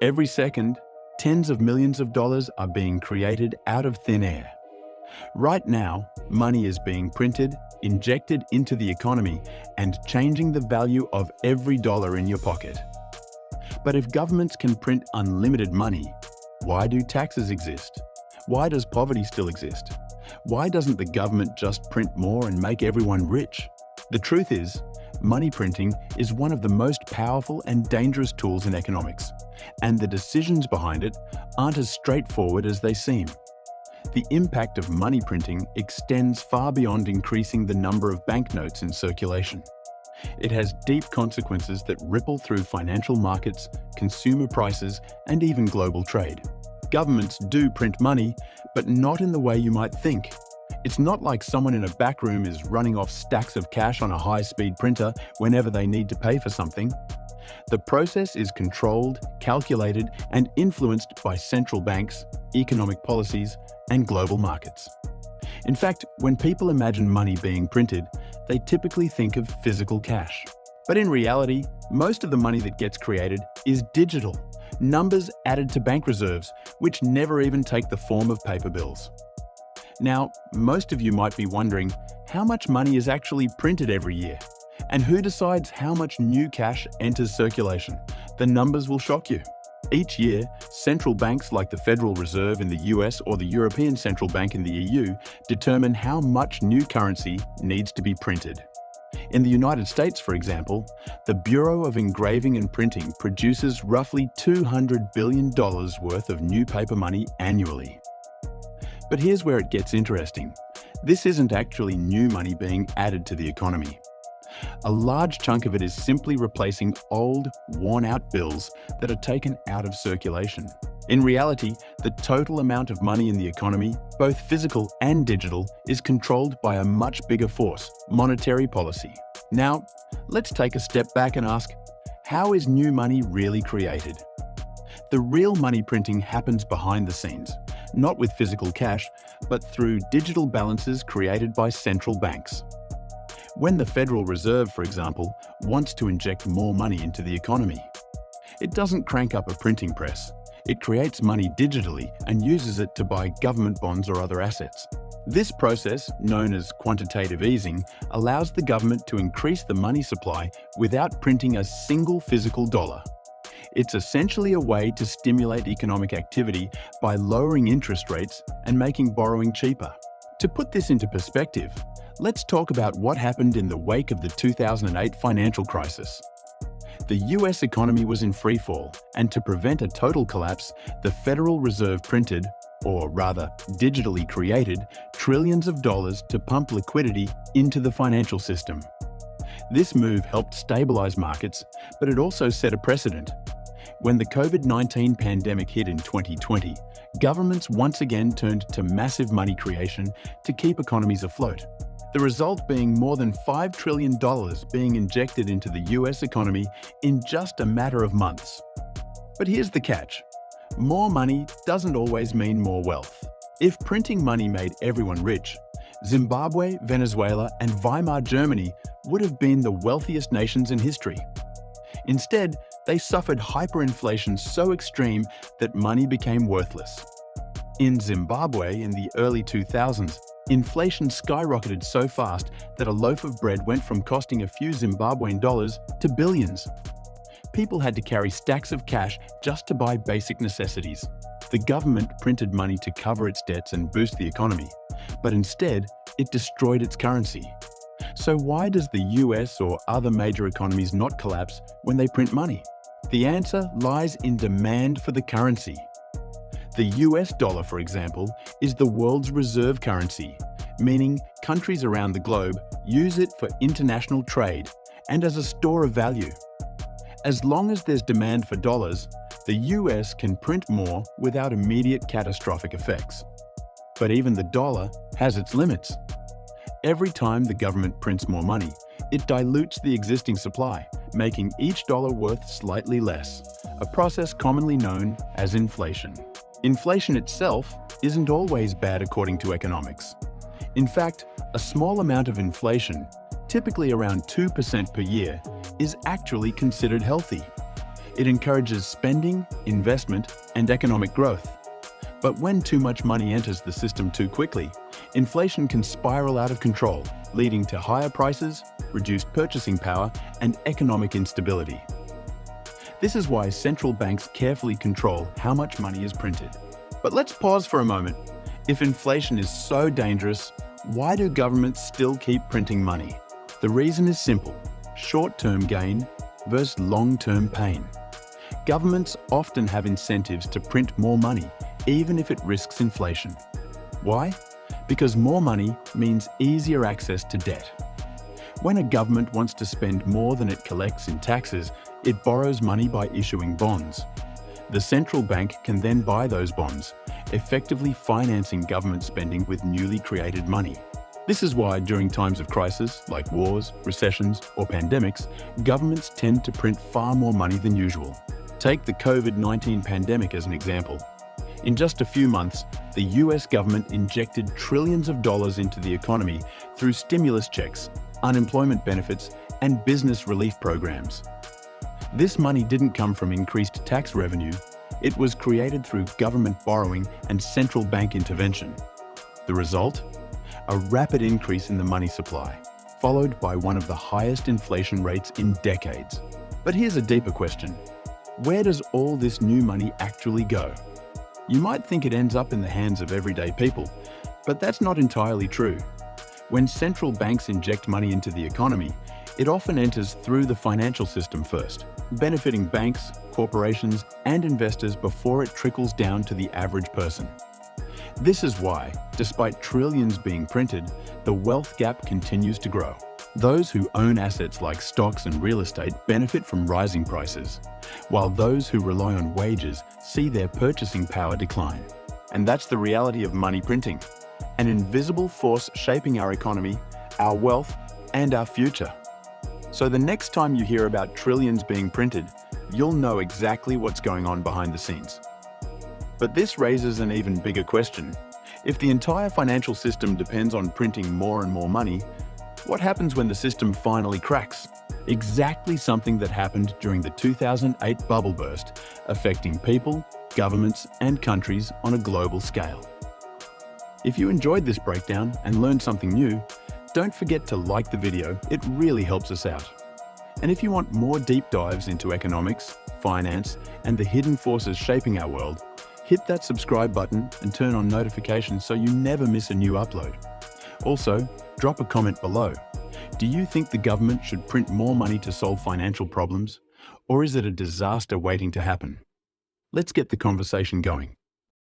Every second, tens of millions of dollars are being created out of thin air. Right now, money is being printed, injected into the economy, and changing the value of every dollar in your pocket. But if governments can print unlimited money, why do taxes exist? Why does poverty still exist? Why doesn't the government just print more and make everyone rich? The truth is, money printing is one of the most powerful and dangerous tools in economics, and the decisions behind it aren't as straightforward as they seem. The impact of money printing extends far beyond increasing the number of banknotes in circulation. It has deep consequences that ripple through financial markets, consumer prices, and even global trade. Governments do print money, but not in the way you might think. It's not like someone in a back room is running off stacks of cash on a high-speed printer whenever they need to pay for something. The process is controlled, calculated, and influenced by central banks, economic policies, and global markets. In fact, when people imagine money being printed, they typically think of physical cash. But in reality, most of the money that gets created is digital, numbers added to bank reserves, which never even take the form of paper bills. Now, most of you might be wondering how much money is actually printed every year, and who decides how much new cash enters circulation. The numbers will shock you. Each year, central banks like the Federal Reserve in the US or the European Central Bank in the EU determine how much new currency needs to be printed. In the United States, for example, the Bureau of Engraving and Printing produces roughly $200 billion worth of new paper money annually. But here's where it gets interesting. This isn't actually new money being added to the economy. A large chunk of it is simply replacing old, worn-out bills that are taken out of circulation. In reality, the total amount of money in the economy, both physical and digital, is controlled by a much bigger force, monetary policy. Now, let's take a step back and ask, how is new money really created? The real money printing happens behind the scenes, not with physical cash, but through digital balances created by central banks. When the Federal Reserve, for example, wants to inject more money into the economy, it doesn't crank up a printing press. It creates money digitally and uses it to buy government bonds or other assets. This process, known as quantitative easing, allows the government to increase the money supply without printing a single physical dollar. It's essentially a way to stimulate economic activity by lowering interest rates and making borrowing cheaper. To put this into perspective, let's talk about what happened in the wake of the 2008 financial crisis. The US economy was in freefall, and to prevent a total collapse, the Federal Reserve printed, or rather digitally created, trillions of dollars to pump liquidity into the financial system. This move helped stabilize markets, but it also set a precedent. When the COVID-19 pandemic hit in 2020, governments once again turned to massive money creation to keep economies afloat. The result being more than $5 trillion being injected into the US economy in just a matter of months. But here's the catch. More money doesn't always mean more wealth. If printing money made everyone rich, Zimbabwe, Venezuela, and Weimar Germany would have been the wealthiest nations in history. Instead, they suffered hyperinflation so extreme that money became worthless. In Zimbabwe in the early 2000s, inflation skyrocketed so fast that a loaf of bread went from costing a few Zimbabwean dollars to billions. People had to carry stacks of cash just to buy basic necessities. The government printed money to cover its debts and boost the economy, but instead, it destroyed its currency. So why does the US or other major economies not collapse when they print money? The answer lies in demand for the currency. The US dollar, for example, is the world's reserve currency, meaning countries around the globe use it for international trade and as a store of value. As long as there's demand for dollars, the US can print more without immediate catastrophic effects. But even the dollar has its limits. Every time the government prints more money, it dilutes the existing supply, making each dollar worth slightly less, a process commonly known as inflation. Inflation itself isn't always bad according to economics. In fact, a small amount of inflation, typically around 2% per year, is actually considered healthy. It encourages spending, investment, and economic growth. But when too much money enters the system too quickly, inflation can spiral out of control, leading to higher prices, reduced purchasing power, and economic instability. This is why central banks carefully control how much money is printed. But let's pause for a moment. If inflation is so dangerous, why do governments still keep printing money? The reason is simple: short-term gain versus long-term pain. Governments often have incentives to print more money, even if it risks inflation. Why? Because more money means easier access to debt. When a government wants to spend more than it collects in taxes, it borrows money by issuing bonds. The central bank can then buy those bonds, effectively financing government spending with newly created money. This is why during times of crisis, like wars, recessions, or pandemics, governments tend to print far more money than usual. Take the COVID-19 pandemic as an example. In just a few months, the US government injected trillions of dollars into the economy through stimulus checks, unemployment benefits, and business relief programs. This money didn't come from increased tax revenue. It was created through government borrowing and central bank intervention. The result? A rapid increase in the money supply, followed by one of the highest inflation rates in decades. But here's a deeper question. Where does all this new money actually go? You might think it ends up in the hands of everyday people, but that's not entirely true. When central banks inject money into the economy, it often enters through the financial system first, benefiting banks, corporations, and investors before it trickles down to the average person. This is why, despite trillions being printed, the wealth gap continues to grow. Those who own assets like stocks and real estate benefit from rising prices, while those who rely on wages see their purchasing power decline. And that's the reality of money printing, an invisible force shaping our economy, our wealth, and our future. So the next time you hear about trillions being printed, you'll know exactly what's going on behind the scenes. But this raises an even bigger question. If the entire financial system depends on printing more and more money, what happens when the system finally cracks? Exactly something that happened during the 2008 bubble burst, affecting people, governments, and countries on a global scale. If you enjoyed this breakdown and learned something new, don't forget to like the video, it really helps us out. And if you want more deep dives into economics, finance, and the hidden forces shaping our world, hit that subscribe button and turn on notifications so you never miss a new upload. Also, drop a comment below. Do you think the government should print more money to solve financial problems? Or is it a disaster waiting to happen? Let's get the conversation going.